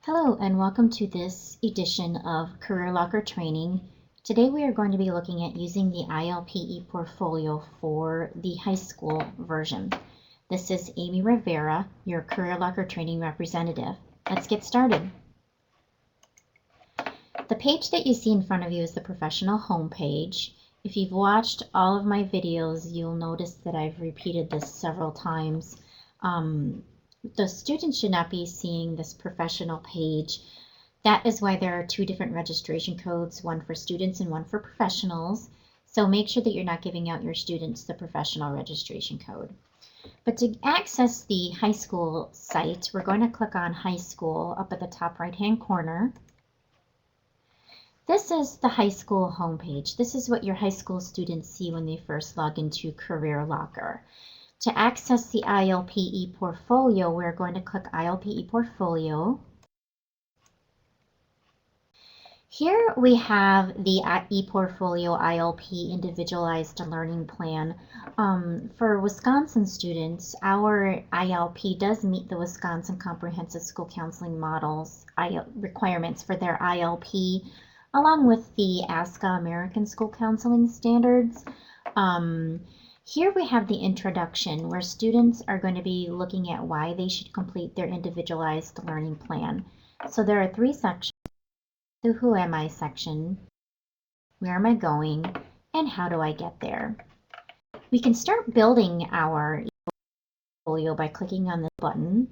Hello and welcome to this edition of CareerLocker training. Today we are going to be looking at using the ILP ePortfolio for the high school version. This is Amy Rivera, your CareerLocker training representative. Let's get started. The page that you see in front of you is the professional homepage. If you've watched all of my videos, you'll notice that I've repeated this several times. The students should not be seeing this professional page. That is why there are two different registration codes, one for students and one for professionals. So make sure that you're not giving out your students the professional registration code. But to access the high school site, we're going to click on High School up at the top right-hand corner. This is the high school homepage. This is what your high school students see when they first log into CareerLocker. To access the ILP ePortfolio, we're going to click ILP ePortfolio. Here we have the ePortfolio ILP Individualized Learning Plan. For Wisconsin students, our ILP does meet the Wisconsin Comprehensive School Counseling Models requirements for their ILP, along with the ASCA American School Counseling Standards. Here we have the introduction, where students are going to be looking at why they should complete their individualized learning plan. So there are three sections: the Who Am I section, Where Am I Going, and How Do I Get There. We can start building our portfolio by clicking on this button,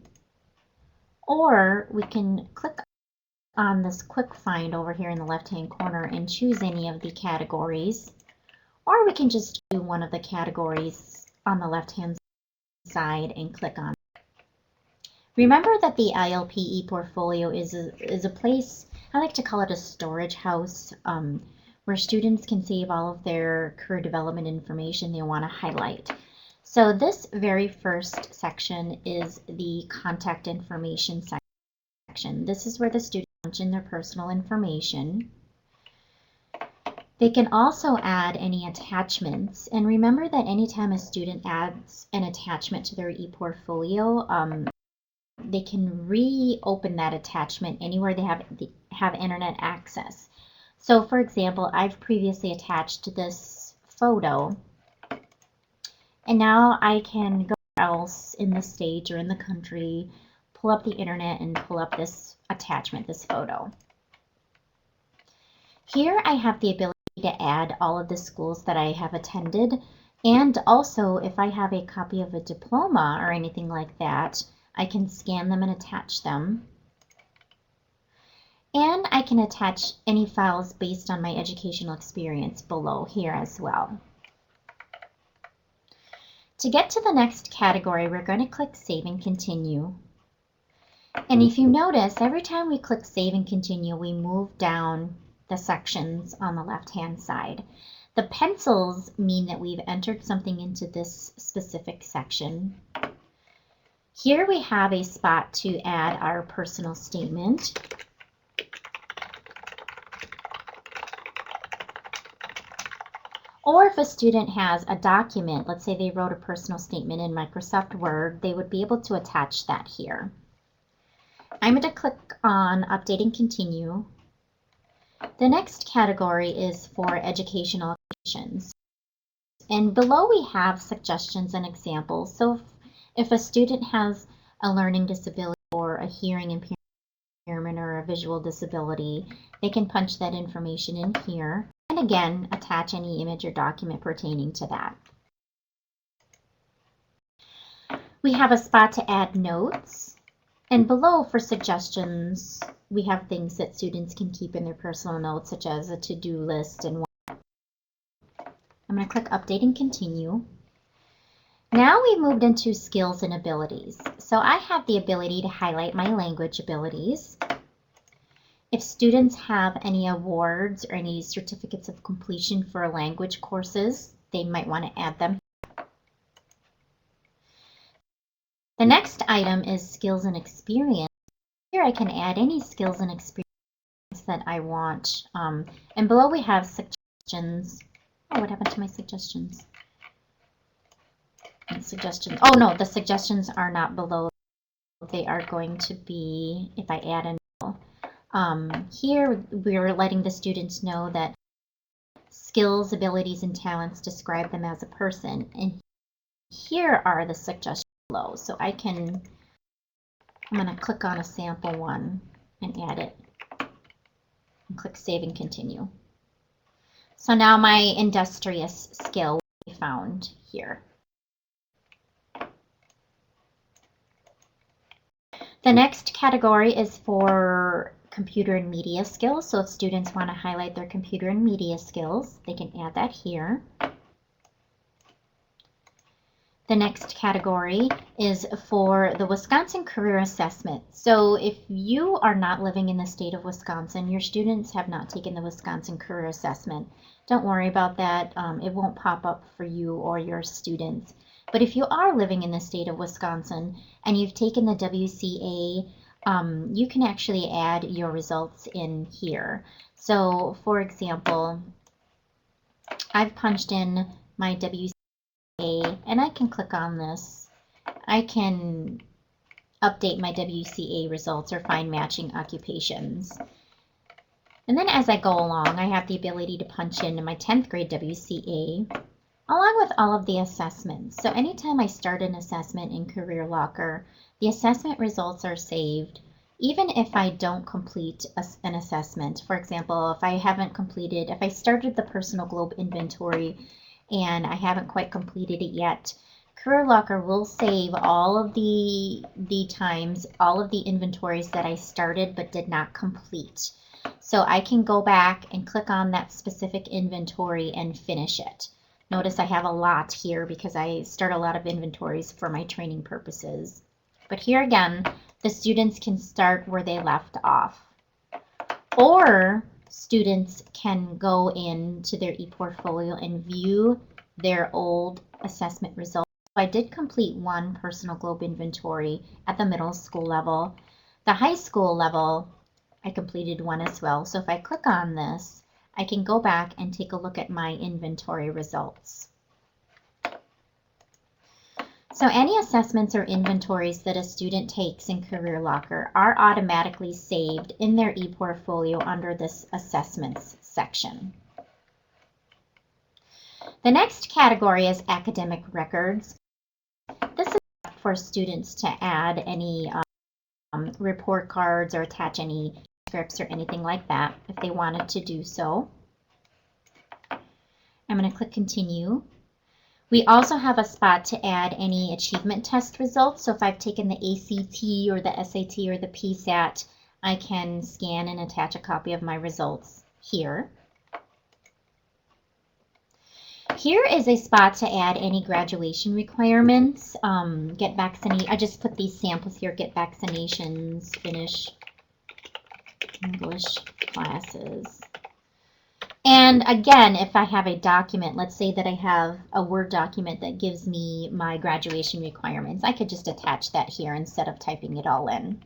or we can click on this quick find over here in the left-hand corner and choose any of the categories. Or we can just do one of the categories on the left-hand side and click on it. Remember that the ILP ePortfolio is a place, I like to call it a storage house, where students can save all of their career development information they want to highlight. So this very first section is the contact information section. This is where the students punch in their personal information. They can also add any attachments, and remember that anytime a student adds an attachment to their ePortfolio, they can reopen that attachment anywhere they have internet access. So for example, I've previously attached this photo, and now I can go else in the state or in the country, pull up the internet and pull up this attachment, this photo. Here I have the ability to add all of the schools that I have attended, and also if I have a copy of a diploma or anything like that, I can scan them and attach them. And I can attach any files based on my educational experience below here as well. To get to the next category, we're going to click Save and Continue. And if you notice, every time we click Save and Continue, we move down the sections on the left-hand side. The pencils mean that we've entered something into this specific section. Here we have a spot to add our personal statement. Or if a student has a document, let's say they wrote a personal statement in Microsoft Word, they would be able to attach that here. I'm going to click on Update and Continue. The next category is for educational applications. And below we have suggestions and examples. So if a student has a learning disability or a hearing impairment or a visual disability, they can punch that information in here. And again, attach any image or document pertaining to that. We have a spot to add notes. And below for suggestions, we have things that students can keep in their personal notes, such as a to-do list and what. I'm going to click Update and Continue. Now we've moved into skills and abilities. So I have the ability to highlight my language abilities. If students have any awards or any certificates of completion for language courses, they might want to add them. The next item is skills and experience. Here I can add any skills and experience that I want. And below we have suggestions. Oh, what happened to my suggestions? Oh no, the suggestions are not below. They are going to be, if I add a Here we're letting the students know that skills, abilities, and talents describe them as a person. And here are the suggestions below. So I'm going to click on a sample one and add it. And click Save and Continue. So now my industrious skill will be found here. The next category is for computer and media skills. So if students want to highlight their computer and media skills, they can add that here. The next category is for the Wisconsin Career Assessment. So if you are not living in the state of Wisconsin, your students have not taken the Wisconsin Career Assessment, don't worry about that. It won't pop up for you or your students. But if you are living in the state of Wisconsin and you've taken the WCA, you can actually add your results in here. So for example, I've punched in my WCA and I can click on this. I can update my WCA results or find matching occupations. And then as I go along, I have the ability to punch in my 10th grade WCA along with all of the assessments. So anytime I start an assessment in CareerLocker, the assessment results are saved. Even if I don't complete an assessment, for example, if I started the personal globe inventory and I haven't quite completed it yet, CareerLocker will save all of the times, all of the inventories that I started but did not complete. So I can go back and click on that specific inventory and finish it. Notice I have a lot here because I start a lot of inventories for my training purposes. But here again, the students can start where they left off. Or students can go into their ePortfolio and view their old assessment results. I did complete one personal globe inventory at the middle school level. The high school level, I completed one as well. So if I click on this, I can go back and take a look at my inventory results. So any assessments or inventories that a student takes in CareerLocker are automatically saved in their ePortfolio under this assessments section. The next category is academic records. This is for students to add any report cards or attach any transcripts or anything like that if they wanted to do so. I'm going to click Continue. We also have a spot to add any achievement test results. So if I've taken the ACT or the SAT or the PSAT, I can scan and attach a copy of my results here. Here is a spot to add any graduation requirements. Get vaccinated. I just put these samples here. Get vaccinations, finish English classes. And again, if I have a document, let's say that I have a Word document that gives me my graduation requirements, I could just attach that here instead of typing it all in.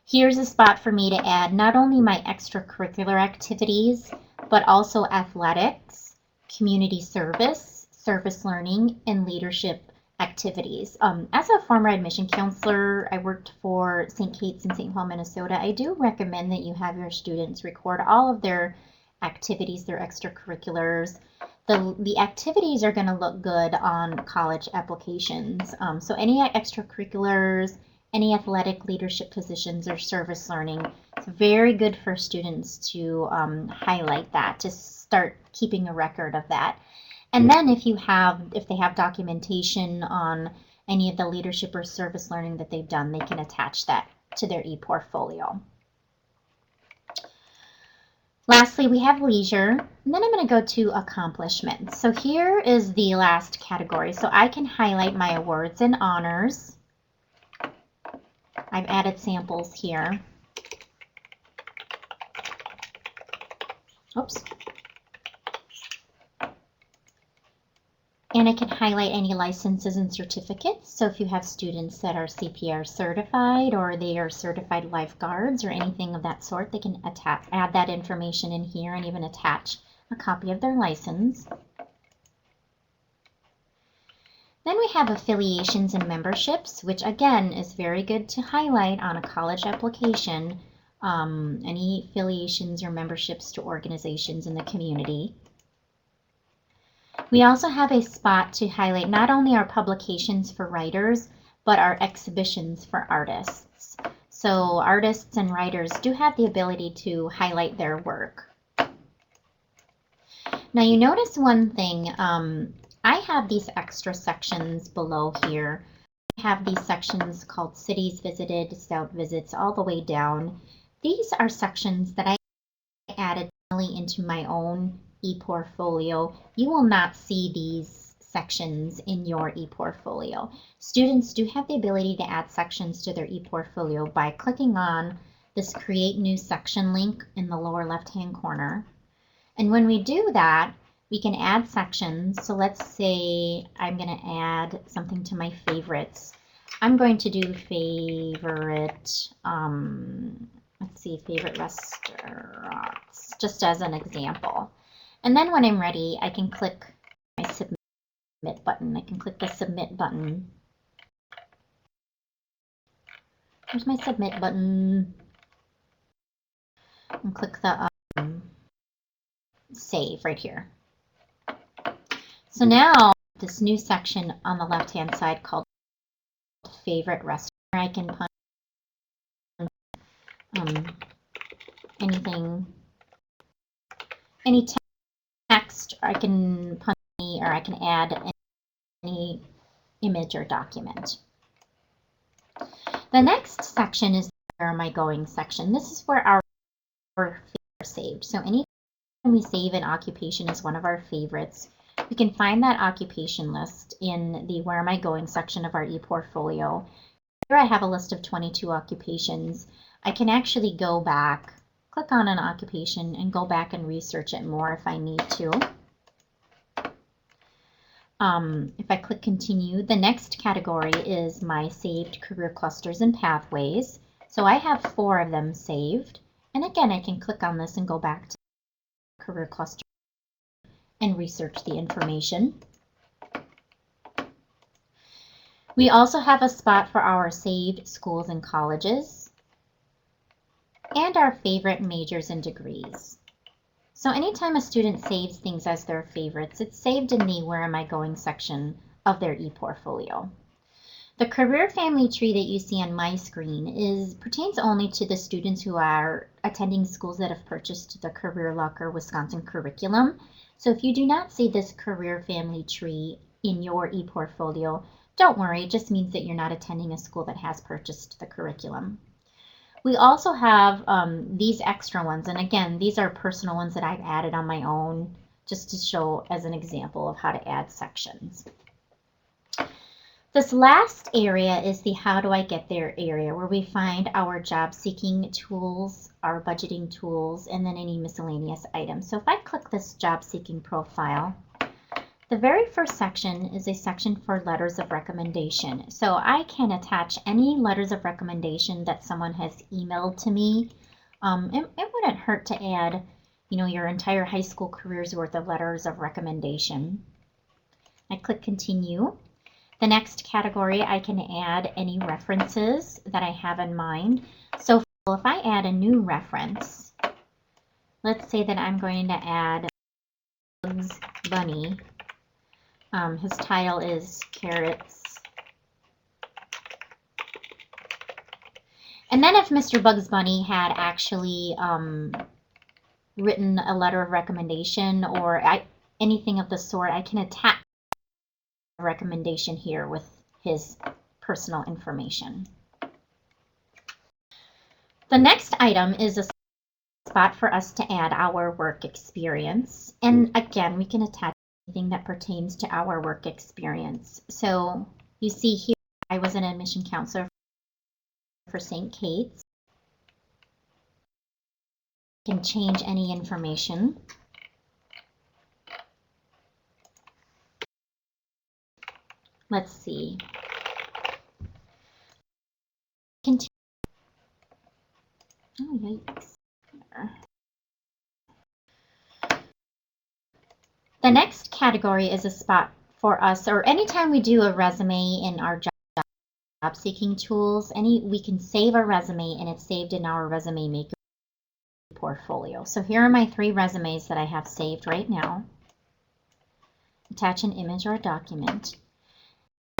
Here's a spot for me to add not only my extracurricular activities, but also athletics, community service, service learning, and leadership activities. As a former admission counselor, I worked for St. Kate's in St. Paul, Minnesota. I do recommend that you have your students record all of their activities, their extracurriculars. The activities are going to look good on college applications. So any extracurriculars, any athletic leadership positions or service learning, it's very good for students to highlight that, to start keeping a record of that. And then if they have documentation on any of the leadership or service learning that they've done, they can attach that to their ePortfolio. Lastly, we have leisure, and then I'm going to go to accomplishments. So here is the last category. So I can highlight my awards and honors. I've added samples here. Oops. And I can highlight any licenses and certificates. So if you have students that are CPR certified or they are certified lifeguards or anything of that sort, they can add that information in here and even attach a copy of their license. Then we have affiliations and memberships, which again is very good to highlight on a college application, any affiliations or memberships to organizations in the community. We also have a spot to highlight not only our publications for writers, but our exhibitions for artists. So artists and writers do have the ability to highlight their work. Now you notice one thing, I have these extra sections below here. I have these sections called cities visited, scout visits, all the way down. These are sections that I added into my own ePortfolio. You will not see these sections in your ePortfolio. Students do have the ability to add sections to their ePortfolio by clicking on this Create New Section link in the lower left-hand corner. And when we do that, we can add sections. So let's say I'm going to add something to my favorites. I'm going to do favorite, let's see, favorite restaurants, just as an example. And then when I'm ready, I can click my submit button. I can click the submit button. There's my submit button. And click the save right here. So now this new section on the left-hand side called favorite restaurant, I can punch anything, any text, or I can punch any, or I can add any image or document. The next section is where am I going section. This is where our favorites are saved. So anytime we save an occupation as one of our favorites, we can find that occupation list in the Where Am I Going section of our ePortfolio. Here I have a list of 22 occupations. I can actually go back, click on an occupation, and go back and research it more if I need to. If I click continue, the next category is my saved career clusters and pathways. So I have 4 of them saved. And again, I can click on this and go back to career cluster and research the information. We also have a spot for our saved schools and colleges and our favorite majors and degrees. So anytime a student saves things as their favorites, it's saved in the Where Am I Going section of their ePortfolio. The career family tree that you see on my screen pertains only to the students who are attending schools that have purchased the CareerLocker Wisconsin curriculum. So if you do not see this career family tree in your ePortfolio, don't worry, it just means that you're not attending a school that has purchased the curriculum. We also have these extra ones, and again, these are personal ones that I've added on my own just to show as an example of how to add sections. This last area is the How Do I Get There area, where we find our job seeking tools, our budgeting tools, and then any miscellaneous items. So if I click this job seeking profile, the very first section is a section for letters of recommendation. So I can attach any letters of recommendation that someone has emailed to me. It wouldn't hurt to add, your entire high school career's worth of letters of recommendation. I click continue. The next category, I can add any references that I have in mind. So if I add a new reference, let's say that I'm going to add Bugs Bunny. His title is Carrots. And then if Mr. Bugs Bunny had actually written a letter of recommendation or anything of the sort, I can attach a recommendation here with his personal information. The next item is a spot for us to add our work experience. And again, we can attach anything that pertains to our work experience. So you see here, I was an admission counselor for St. Kate's. I can change any information. Let's see. Continue. Oh, yikes. The next category is a spot for us, or anytime we do a resume in our job seeking tools, we can save a resume and it's saved in our resume maker portfolio. So here are my 3 resumes that I have saved right now. Attach an image or a document.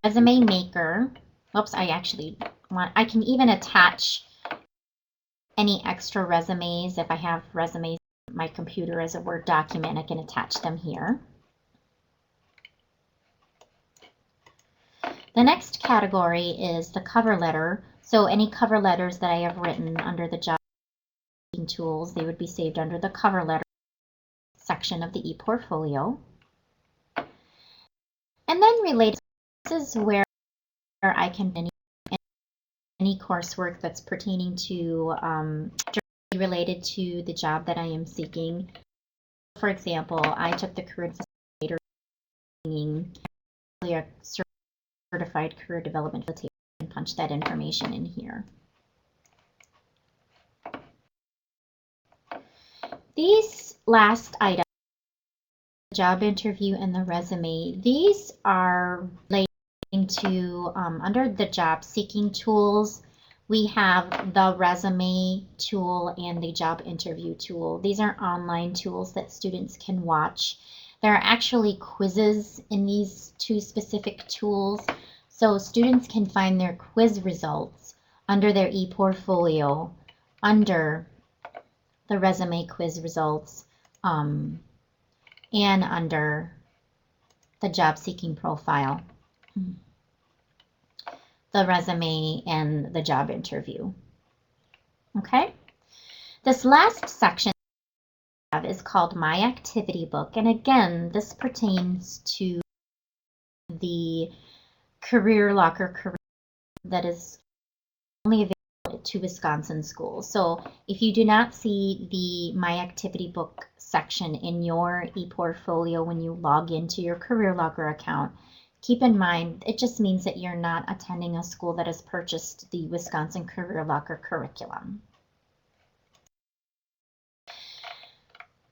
Resume maker. Oops, I can even attach any extra resumes. If I have resumes on my computer as a Word document, I can attach them here. The next category is the cover letter. So any cover letters that I have written under the job tools, they would be saved under the cover letter section of the ePortfolio. And then related, this is where I can any coursework that's pertaining to related to the job that I am seeking. For example, I took the career facilitator training, a certified career development facilitator, and punch that information in here. These last items, the job interview and the resume, these are relating to under the job seeking tools. We have the resume tool and the job interview tool. These are online tools that students can watch. There are actually quizzes in these 2 specific tools, so students can find their quiz results under their ePortfolio, under the resume quiz results, and under the job seeking profile, the resume, and the job interview. Okay, this last section is called My Activity Book, and again, this pertains to the CareerLocker curriculum that is only available to Wisconsin schools. So if you do not see the My Activity Book section in your ePortfolio when you log into your CareerLocker account, keep in mind it just means that you're not attending a school that has purchased the Wisconsin CareerLocker curriculum.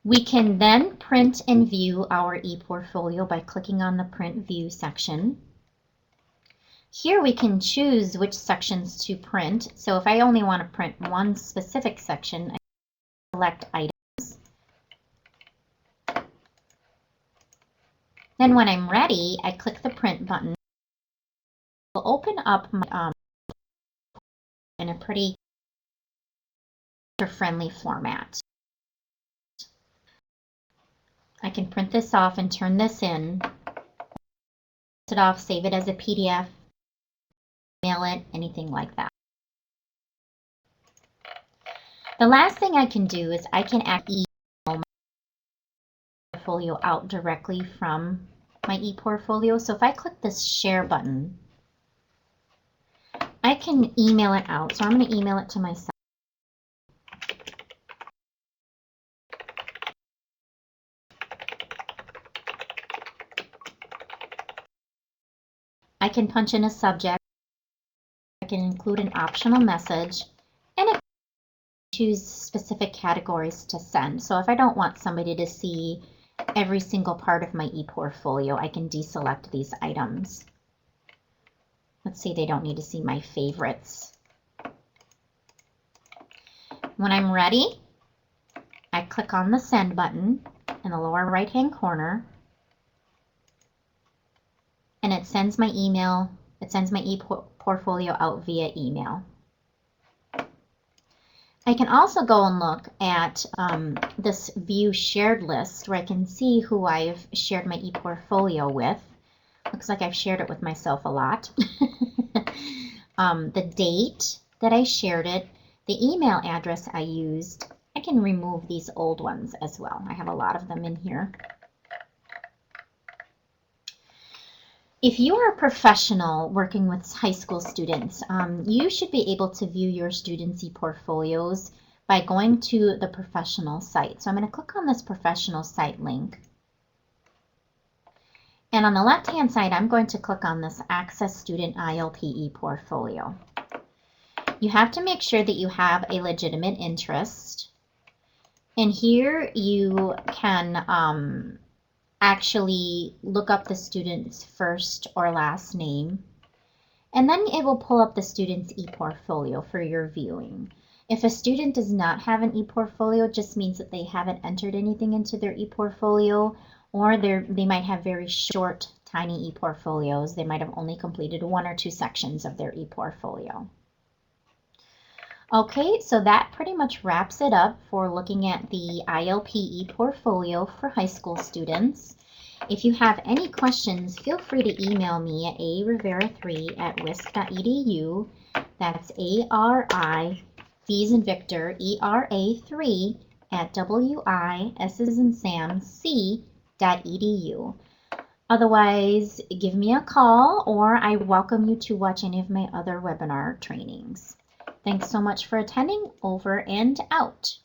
We can then print and view our ePortfolio by clicking on the Print View section. Here we can choose which sections to print. So if I only want to print one specific section, I select Items. Then when I'm ready, I click the Print button. It will open up my, in a pretty user-friendly format. I can print this off and turn this in, print it off, save it as a PDF, mail it, anything like that. The last thing I can do is I can email my portfolio out directly from my ePortfolio. So if I click this share button, I can email it out. So I'm going to email it to myself. I can punch in a subject. I can include an optional message, and I can choose specific categories to send. So if I don't want somebody to see every single part of my ePortfolio, I can deselect these items. Let's say they don't need to see my favorites. When I'm ready, I click on the send button in the lower right-hand corner, and it sends my email. It sends my ePortfolio out via email. I can also go and look at this view shared list where I can see who I've shared my ePortfolio with. Looks like I've shared it with myself a lot. The date that I shared it, the email address I used. I can remove these old ones as well. I have a lot of them in here. If you are a professional working with high school students, you should be able to view your students' ePortfolios by going to the professional site. So I'm going to click on this professional site link. And on the left-hand side, I'm going to click on this Access Student ILP ePortfolio. You have to make sure that you have a legitimate interest. And here you can actually look up the student's first or last name, and then it will pull up the student's ePortfolio for your viewing. If a student does not have an ePortfolio, it just means that they haven't entered anything into their ePortfolio, or they might have very short, tiny ePortfolios. They might have only completed 1 or 2 sections of their ePortfolio. Okay, so that pretty much wraps it up for looking at the ILP ePortfolio for high school students. If you have any questions, feel free to email me at arivera3@wisc.edu. That's ARI, V as in Victor, ERA3 at WIS as in Sam, C.edu. Otherwise, give me a call, or I welcome you to watch any of my other webinar trainings. Thanks so much for attending. Over and out.